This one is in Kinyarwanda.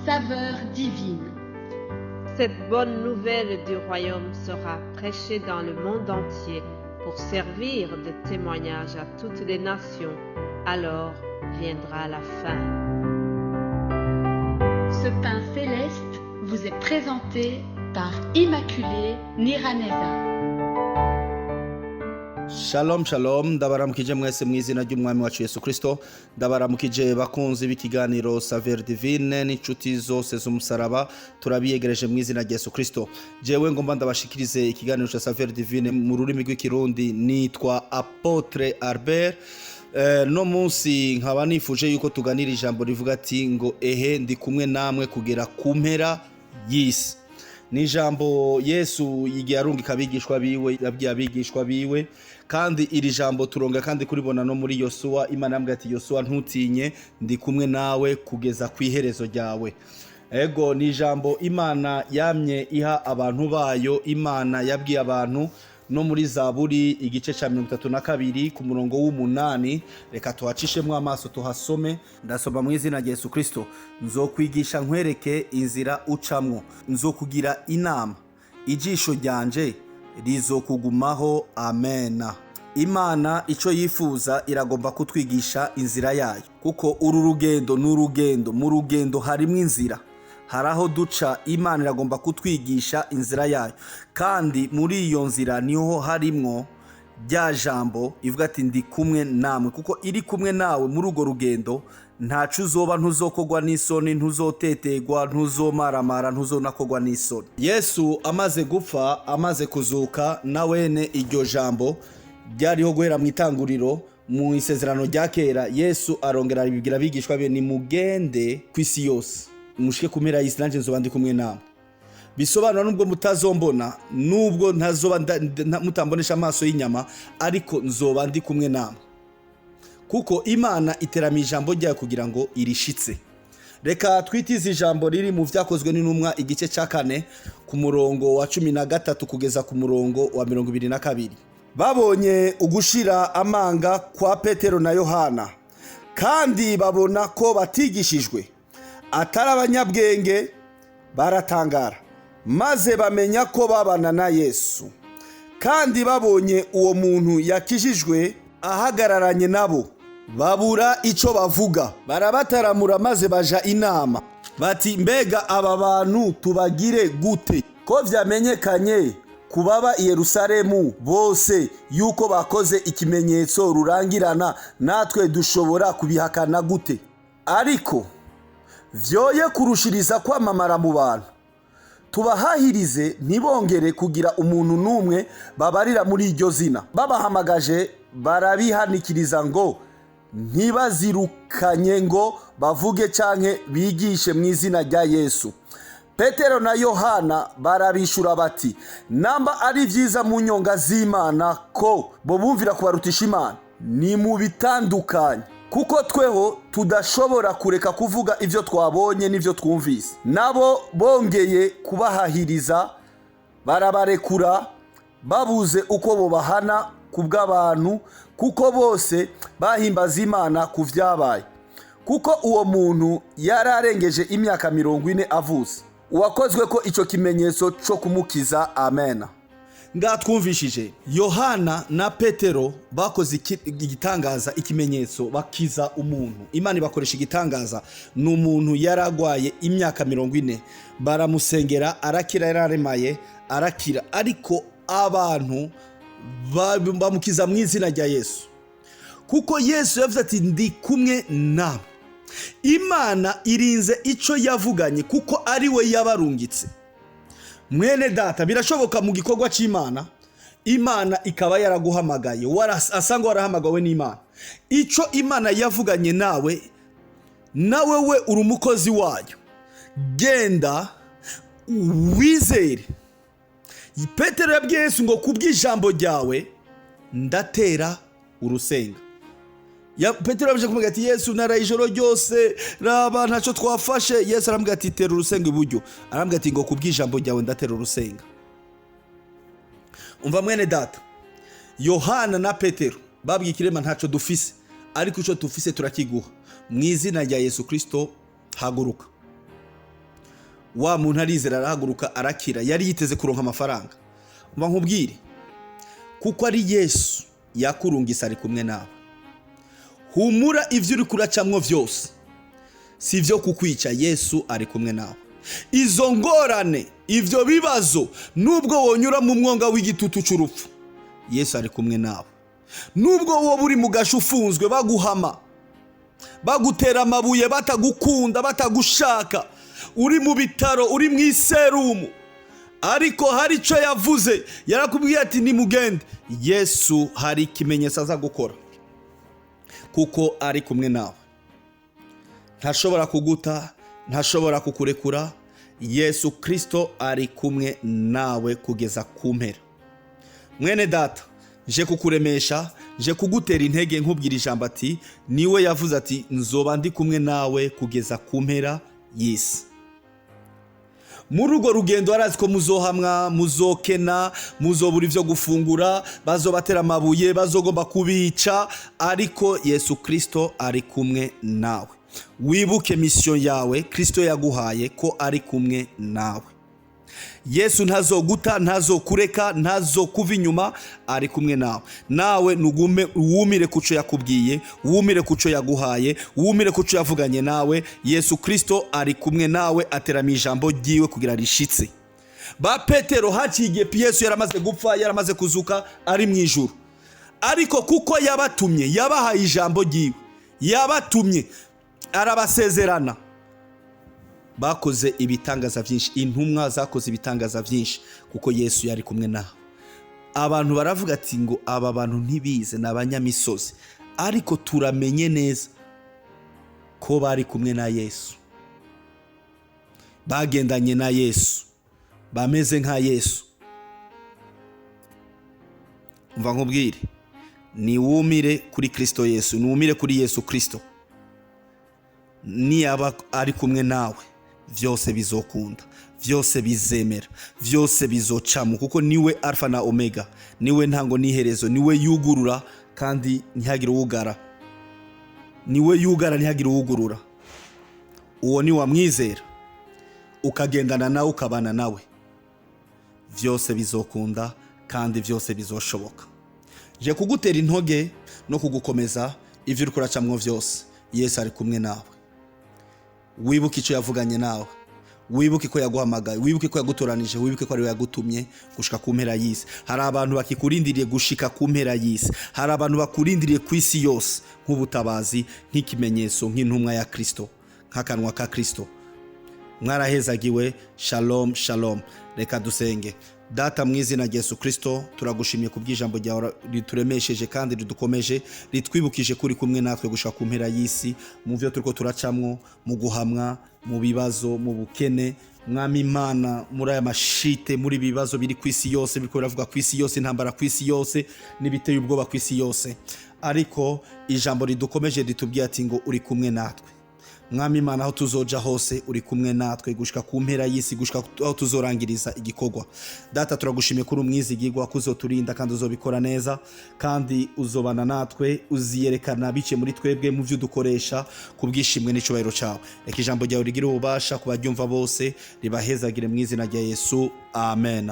saveur divine. Cette bonne nouvelle du royaume sera prêchée dans le monde entier pour servir de témoignage à toutes les nations. Alors viendra la fin. Ce pain céleste vous est présenté par Immaculée Niraneza. Shalom shalom, ndabaramukije mwese mu izina ry'umwami wacu Yesu Kristo. Ndabaramukije bakunzi b'ikiganiro Saveur Divine n'inshuti zose z'umusaraba, turabiyegereje mu izina rya Yesu Kristo. Jewe ngomba ndabashikirize ikiganiro cya Saveur Divine mu rurimi rw'ikirundi, nitwa Apotre Albert. No munsi nkaba nifuje yuko tuganira ijambo rivuga ati ngo ehe ndi kumwe namwe kugera ku mpera y'isi. Ni ijambo Yesu yigiye arungika abigishwa biwe, yabwiye abigishwa biwe, kandi iri jambo turonga kandi kuribona no muri Yosuwa. Imana yambwiye ati Yosuwa ntutinye, ndi kumwe nawe kugeza ku iherezo ryawe. Ego ni ijambo Imana yamye iha abantu bayo. Imana yabwiye abantu no muri Zaburi igice cya 32 ku murongo w'8. Reka tuhacishemwe amaso tuhasome. Ndasoma mu izina rya Yesu Kristo. Nzokwigisha nkwereke inzira ucamwo, nzokugira inama, ijisho ryanje rizokugumaho. Amena. Imana ico yifuza iragomba kutwigisha inzira yayo, kuko uru rugendo n'urugendo, mu rugendo harimo inzira, haraho duca. Imana iragomba kutwigisha inzira yayo, kandi muri iyo nzira niho harimwo rya jambo ivuga ati ndi kumwe namwe. Kuko iri kumwe nawe muri urwo rugendo, ntacu uzoba, ntuzokogwa n'isoni, ntuzotetegwa, ntuzomaramara, ntuzonakogwa n'isoni. Yesu amaze gupfa, amaze kuzuka, nawene iryo jambo ryariho guhera mu itanguriro mu isezerano rya kera. Yesu arongera abibwira abigishwa be, ni mugende ku isi yose, mushike ku mpera y'isi, nanje nzoba ndi kumwe namwe. Bisobanura nubwo mutazombona, nubwo ntazoba mutambonesha amaso y'inyama, ariko nzoba ndi kumwe namwe. Kuko Imana iteramiye ijambo ryayo kugira ngo irishitse. Reka twitize ijambo riri mu Vyakozwe n'Intumwa igice cya 4 ku murongo wa 13 kugeza ku murongo wa 22. Babonye ugushira amanga kwa Petero na Yohana, kandi babona ko batigishijwe, atari abanyabwenge, baratangara, maze bamenya ko babana na Yesu. Kandi babonye uwo muntu yakijijwe ahagararanye nabo, babura ico bavuga, barabataramura maze baja inama bati, mbega aba bantu tubagire gute? Ko vyamenyekanye kubaba i Yerusalemu bose yuko bakoze ikimenyetso rurangirana, natwe dushobora kubihakana gute? Ariko vyoye kurushiriza kwamamara mu bantu, tubahahirize ntibongere kugira umuntu n'umwe babarira muri iryo zina. Babahamagaje barabihanikiriza ngo ntibazirukanye ngo bavuge canke bigishe mu izina rya Yesu. Petero na Yohana barabishura bati, namba ari vyiza mu nyonga z'Imana ko bo bumvira kubarutisha Imana, ni mu bitandukanye. Kuko tweho tudashobora kureka kuvuga ivyo twabonye n'ivyo twumvise. Nabo bongeye kubahahiriza barabarekura, babuze uko bobahana kubw'abantu, kuko bose bahimbaza Imana ku vyabaye. Kuko uwo muntu yararengeje imyaka 40 avuze, uwakozwe ko ico kimenyetso cyo kumukiza. Amena. Ngatwumvishije Yohana na Petero bakoze igitangaza, ikimenyetso, bakiza umuntu. Imana bakoresha igitangaza. N'umuntu yaragwaye imyaka 40, baramusengera arakira, yararemaye arakira, ariko abantu bamukiza mu izina rya Yesu. Kuko Yesu yavuze ati ndi kumwe nawe. Imana irinze ico yavuganye, kuko ari we yabarungitse. Mwene data, birashoboka mu gikorwa c'Imana, Imana ikaba yaraguhamagaye, asanga warahamagawe n'Imana. Ico Imana yavuganye nawe, nawe we uri umukozi wayo. Genda wizere. Petero yabwiye Yesu ngo kubw'ijambo ryawe ndatera urusenga. Petero yaje kumubwira ati, Yesu naraye ijoro ryose, raba ntaco twafashe. Yesu aramubwira ati, tera urusenga iburyo. Aramubwira ati, ngo kubw'ijambo ryawe ndatera urusenga. Umva mwene data, Yohana na Petero babwiye ikirema ntaco dufise, ariko ico dufise turakiguha. Mu izina rya Yesu Kristo haguruka. wa muntu arizera arahaguruka arakira, yari yiteze kuronka amafaranga. Umva nkubwire, kuko ari Yesu yakurungisa ari kumwe nawe. Humura ivyo uri kuracamwo vyose si vyo kukwica, Yesu ari kumwe nawe. Izo ngorane, ivyo bibazo, nubwo wonyura mu mwonga w'igitutu c'urupfu, Yesu ari kumwe nawe. Nubwo wowe uri mu gasho ufunzwe, baguhama, bagutera amabuye, batagukunda, batagushaka, uri mu bitaro, uri mu iserumu, ariko hari ico yavuze, yarakubwiye ati nimugende, Yesu hari ikimenyetso aza gukora, kuko ari kumwe nawe. Ntashobora kuguta, ntashobora kukurekura. Yesu Kristo ari kumwe nawe kugeza ku mpera. Mwene data, nje kukuremesha, nje kugutera intege nkubwira ijambo ati niwe yavuze ati nzoba ndi kumwe nawe kugeza ku mpera y'isi. Muri urwo rugendo arazi ko muzohamwa, muzokena, muzobura ivyo gufungura, bazobatera amabuye, bazogomba kubica, ariko Yesu Kristo ari kumwe nawe. Wibuke mission yawe Kristo yaguhaye ko ari kumwe nawe. Yesu ntazoguta, ntazokureka, ntazokuva inyuma, ari kumwe nawe. Nawe nugume wumire kuco yakubwiye, wumire kuco yaguhaye, wumire kuco yavuganye nawe. Yesu Kristo ari kumwe nawe, aterama ijambo ryiwe kugira rishitse. Ba Petero haciye Yesu yaramaze gupfa, yaramaze kuzuka, ari mu ijuru, ariko kuko yabatumye, yabahaye ijambo ryiwe, yabatumye arabasezerana, bakoze ibitangaza byinshi. Intumwa zakoze ibitangaza byinshi kuko Yesu yari kumwe nawe. Abantu baravuga ati ngo aba bantu ntibize, n'abanyamisozi, ariko turamenye neza ko bari kumwe na Yesu, bagendanye na Yesu, bameze nka Yesu. Umva nkubwire, niwumire kuri Kristo Yesu, niwumire kuri Yesu Kristo. Niyaba ari kumwe nawe, vyose bizokunda, vyose bizemera, vyose bizocamo, kuko niwe Alpha na Omega, niwe ntango n'iherezo, niwe yugurura kandi ntihagire uwugara, niwe yugara ntihagire uwugurura. Uwo ni wamwizera ukagendana nawe, ukabana nawe, vyose bizokunda kandi vyose bizoshoboka. Je kugutera intoge no kugukomeza, ivyo uri kuracamwo vyose, Yesu ari kumwe nawe. Wibuke icyo yavuganye nawe, wibuke ko yaguhamagaye, wibuke ko yagutoranije, wibuke ko ari we yagutumye gushika ku mpera y'isi. Hari abantu bakikurindiriye gushika ku mpera y'isi, hari abantu bakurindiriye ku isi yose nk'ubutabazi, nk'ikimenyetso, nk'intumwa ya Kristo, nk'akanwa ka Kristo. Mwarahezagiwe. Shalom shalom. Reka dusenge. Data, mu izina rya Yesu Kristo, turagushimiye ku bw'ijambo ryawe rituremesheje kandi ridukomeje, ritwibukije kuri kumwe natwe gushaka ku mpera y'isi, mu byo turiko turacamwo, mu guhamwa, mu bibazo, mu bukene. Mwami Imana, muri aya mashite, muri bibazo biri ku isi yose, biriko biravuga ku isi yose, intambara ku isi yose, n'ibiteye ubwoba ku isi yose, ariko ijambo ridukomeje ritubwiye ati ngo uri kumwe natwe. Mwami Imana, aho tuzoja hose uri kumwe natwe gushika ku mpera y'isi, gushika aho tuzorangiriza igikorwa. Data, turagushimiye kuri umwizigirwa, kuzoturinda kandi uzobikora neza, kandi uzobana natwe, uziyerekana bice muri twebwe mu byo dukoresha, kubwishimwe n'icubahiro cyawe. Reka ijambo ryawe rigire ububasha ku baryumva bose, ribahezagire mu izina rya Yesu. Amen.